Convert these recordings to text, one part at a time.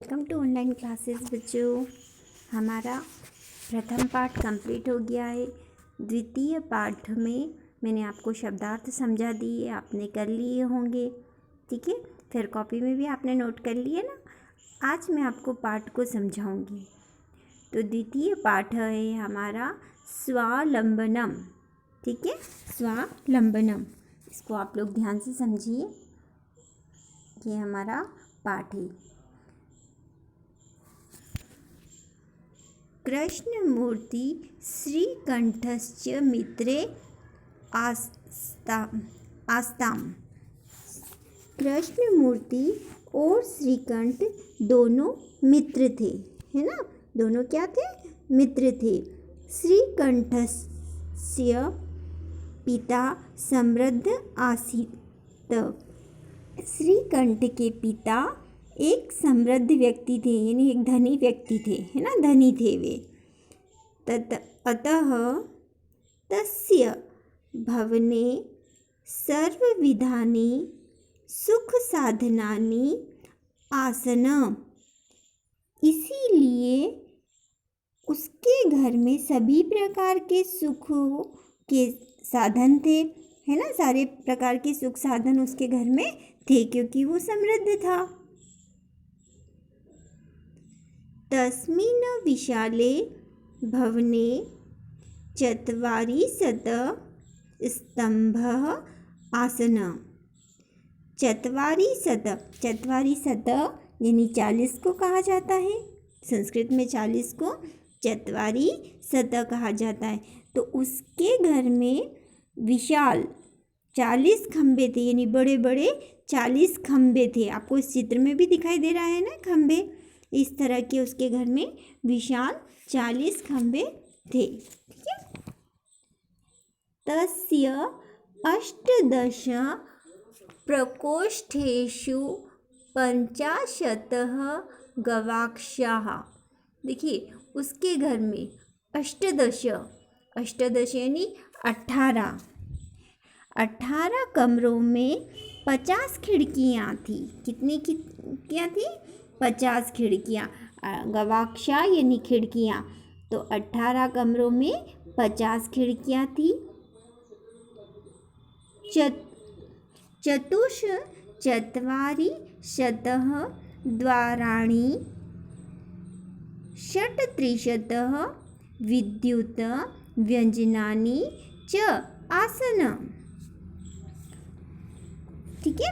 Welcome to online classes बच्चों। हमारा प्रथम पाठ कंप्लीट हो गया है। द्वितीय पाठ में मैंने आपको शब्दार्थ समझा दिए, आपने कर लिए होंगे। ठीक है, फिर कॉपी में भी आपने नोट कर लिए ना। आज मैं आपको पाठ को समझाऊंगी। तो द्वितीय पाठ है हमारा स्वावलंबनम। ठीक है, स्वावलंबनम, इसको आप लोग ध्यान से समझिए। ये हमारा पाठ है। कृष्णमूर्ति श्रीकंठश्च मित्रे आस्ताम। कृष्णमूर्ति और श्रीकंठ दोनों मित्र थे, है ना। दोनों क्या थे? मित्र थे। श्रीकंठस्य पिता समृद्ध आसीत्। श्रीकंठ के पिता एक समृद्ध व्यक्ति थे, यानी एक धनी व्यक्ति थे, है ना, धनी थे वे। अतः तस्य भवने सर्वविधानि सुख साधनानि आसन। इसीलिए उसके घर में सभी प्रकार के सुखों के साधन थे, है ना। सारे प्रकार के सुख साधन उसके घर में थे क्योंकि वो समृद्ध था। तस्मिन् विशाले भवने चत्वारिंशत् स्तंभः आसन। चत्वारिंशत् यानी 40 को कहा जाता है। संस्कृत में 40 को चत्वारिंशत् कहा जाता है। तो उसके घर में विशाल 40 खंबे थे, यानी बड़े बड़े 40 खंबे थे। आपको इस चित्र में भी दिखाई दे रहा है ना, खंबे इस तरह के उसके घर में विशाल 40 खंबे थे। ठीक है। तस्य 18 प्रकोष्ठेषु 50 गवाक्षाः। देखिए, उसके घर में 18 यानी 18 कमरों में 50 खिड़कियाँ थी। कितनी खिड़कियाँ थी? 50 खिड़कियाँ। गवाक्षा यानी खिड़कियाँ, तो 18 कमरों में 50 खिड़कियाँ थी। चतुश्चत्वारिंशत् द्वाराणि 36 विद्युत व्यंजनानि च आसन। ठीक है,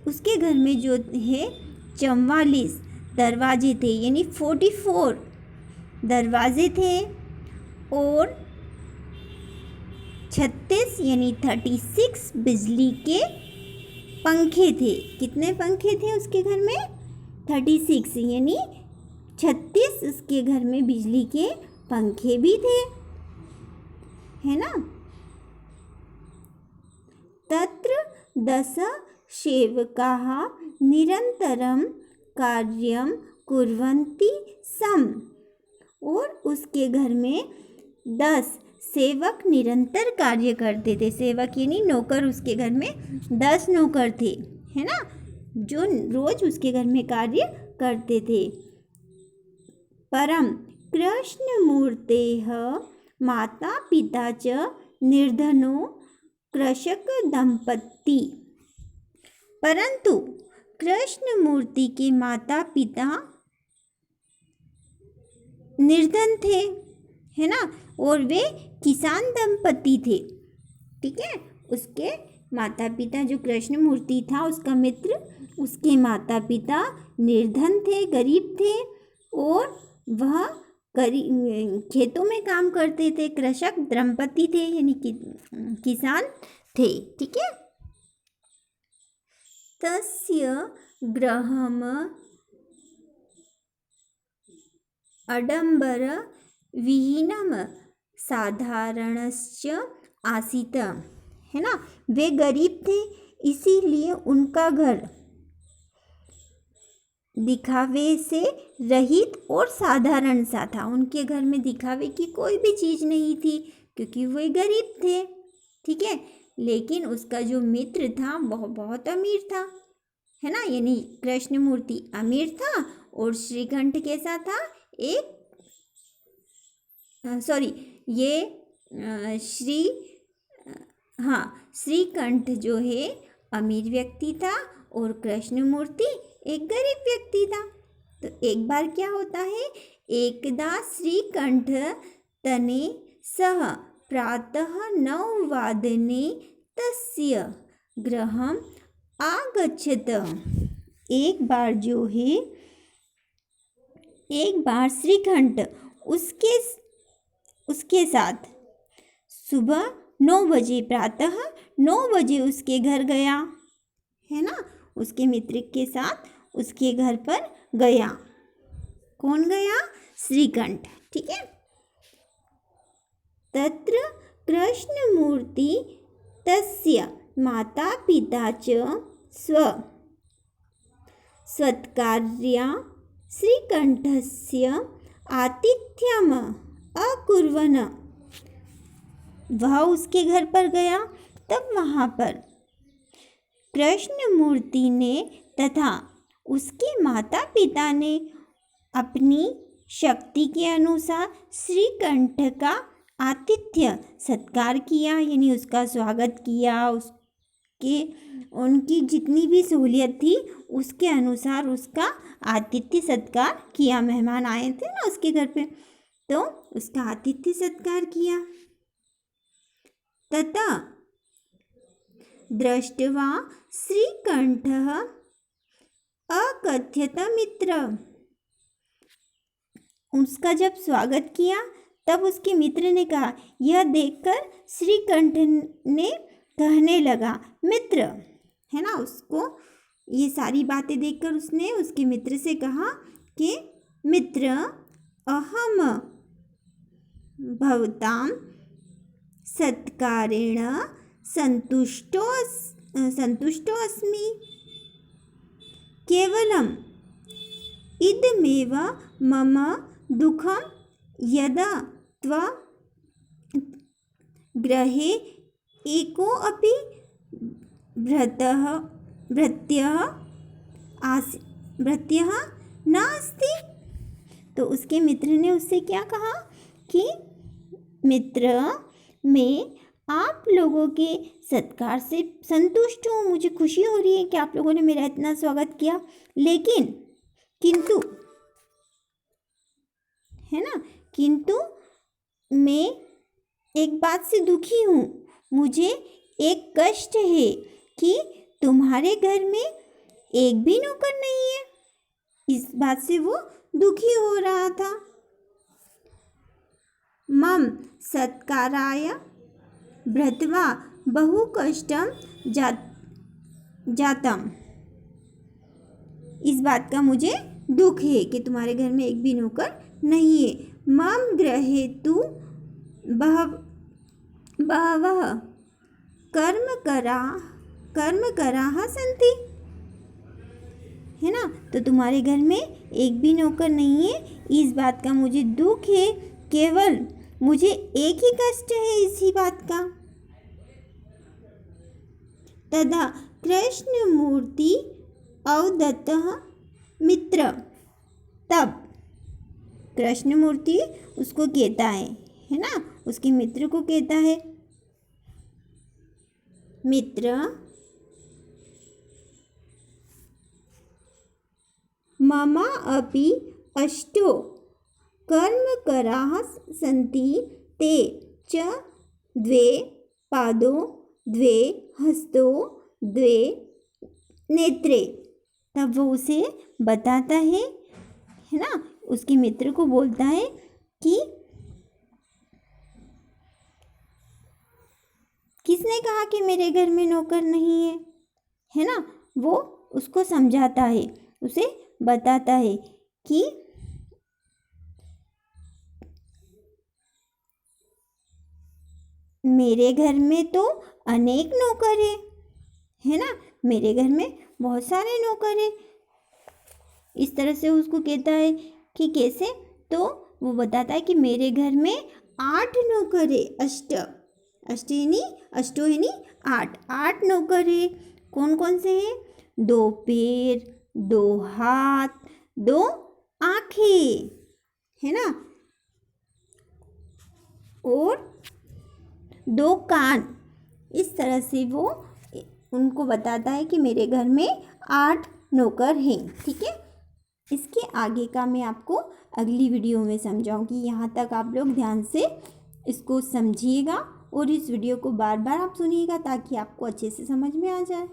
उसके घर में जो है 44 दरवाजे थे, यानी 44 दरवाजे थे, और 36 यानी 36 बिजली के पंखे थे। कितने पंखे थे उसके घर में? 36 यानी 36 उसके घर में बिजली के पंखे भी थे, है ना। तत्र 10 सेवकाः निरंतरं कार्यं कुर्वन्ति सम। और उसके घर में 10 सेवक निरंतर कार्य करते थे। सेवक यानी नौकर, उसके घर में 10 नौकर थे, है ना, जो रोज उसके घर में कार्य करते थे। परम कृष्णमूर्तेः माता पिता च निर्धनो कृषक दंपति। परंतु कृष्णमूर्ति के माता पिता निर्धन थे, है ना, और वे किसान दंपति थे। ठीक है, उसके माता पिता, जो कृष्णमूर्ति था उसका मित्र, उसके माता पिता निर्धन थे, गरीब थे, और वह खेतों में काम करते थे। कृषक दंपति थे, यानी किसान थे। ठीक है। तस्य गृहम् आडंबर विहीनम साधारणश्च आसीत्। है ना, वे गरीब थे, इसीलिए उनका घर दिखावे से रहित और साधारण सा था। उनके घर में दिखावे की कोई भी चीज़ नहीं थी क्योंकि वे गरीब थे। ठीक है, लेकिन उसका जो मित्र था वह बहुत अमीर था। है ना, यानी कृष्ण मूर्ति अमीर था और श्रीकंठ कैसा था, एक सॉरी ये श्री हाँ श्रीकंठ जो है अमीर व्यक्ति था और कृष्ण मूर्ति एक गरीब व्यक्ति था। तो एक बार क्या होता है, एकदा श्रीकंठ तने सह प्रातः 9 वादने तस्य गृहम् आगच्छत। एक बार श्रीकंठ उसके साथ सुबह 9 बजे, प्रातः 9 बजे उसके घर गया, है ना, उसके मित्र के साथ उसके घर पर गया। कौन गया, श्रीकंठ, ठीक है। तत्र कृष्णमूर्ति तस्य माता पिता च सत्कार्या श्रीकंठस्य आतिथ्यम अकुर्वन्। वह उसके घर पर गया, तब वहाँ पर कृष्ण मूर्ति ने तथा उसके माता पिता ने अपनी शक्ति के अनुसार श्रीकंठ का आतिथ्य सत्कार किया, यानी उसका स्वागत किया, उनकी जितनी भी सहूलियत थी उसके अनुसार उसका आतिथ्य सत्कार किया। मेहमान आए थे ना उसके घर पे, तो उसका आतिथ्य सत्कार किया। तथा दृष्ट्वा श्रीकंठः अकथ्यत मित्र। उसका जब स्वागत किया तब उसके मित्र ने कहा, यह देखकर श्रीकंठ ने कहने लगा, मित्र, है ना, उसको ये सारी बातें देखकर उसने उसके मित्र से कहा कि मित्र, अहम भवतां सत्कारेण संतुष्टो अस्मि। केवलम् इदमेव मम दुःखं यदा त्वं गृहे एकोऽपि भृत्यः नास्ति। तो उसके मित्र ने उससे क्या कहा कि मित्र, मैं आप लोगों के सत्कार से संतुष्ट हूँ, मुझे खुशी हो रही है कि आप लोगों ने मेरा इतना स्वागत किया, लेकिन किंतु, है ना, किंतु मैं एक बात से दुखी हूँ। मुझे एक कष्ट है कि तुम्हारे घर में एक भी नौकर नहीं है। इस बात से वो दुखी हो रहा था। मम सत्काराय भृत्वा बहु कष्टम जातम। इस बात का मुझे दुख है कि तुम्हारे घर में एक भी नौकर नहीं है। मम गृहे तु बहवः कर्मकराः सन्ति। है ना, तो तुम्हारे घर में एक भी नौकर नहीं है, इस बात का मुझे दुख है। केवल मुझे एक ही कष्ट है इसी बात का। तदा कृष्णमूर्ति अवदत्तः मित्र। तब कृष्णमूर्ति उसको कहता है ना, उसके मित्र को कहता है, मित्र, मम अपि अष्टो कर्मकराः सन्ति, ते च द्वे पादो, द्वे हस्तो, द्वे नेत्रे। तब वो उसे बताता है ना, उसके मित्र को बोलता है कि किसने कहा कि मेरे घर में नौकर नहीं है ना। वो उसको समझाता है, उसे बताता है कि मेरे घर में तो अनेक नौकर है ना, मेरे घर में बहुत सारे नौकर हैं। इस तरह से उसको कहता है कि कैसे, तो वो बताता है कि मेरे घर में 8 नौकर है। अष्टो है नी 8 नौकर है। कौन कौन से हैं? 2 पैर, 2 हाथ, 2 आँखें, है ना, और 2 कान। इस तरह से वो उनको बताता है कि मेरे घर में 8 नौकर हैं। ठीक है, इसके आगे का मैं आपको अगली वीडियो में समझाऊंगी। यहाँ तक आप लोग ध्यान से इसको समझिएगा और इस वीडियो को बार बार आप सुनिएगा ताकि आपको अच्छे से समझ में आ जाए।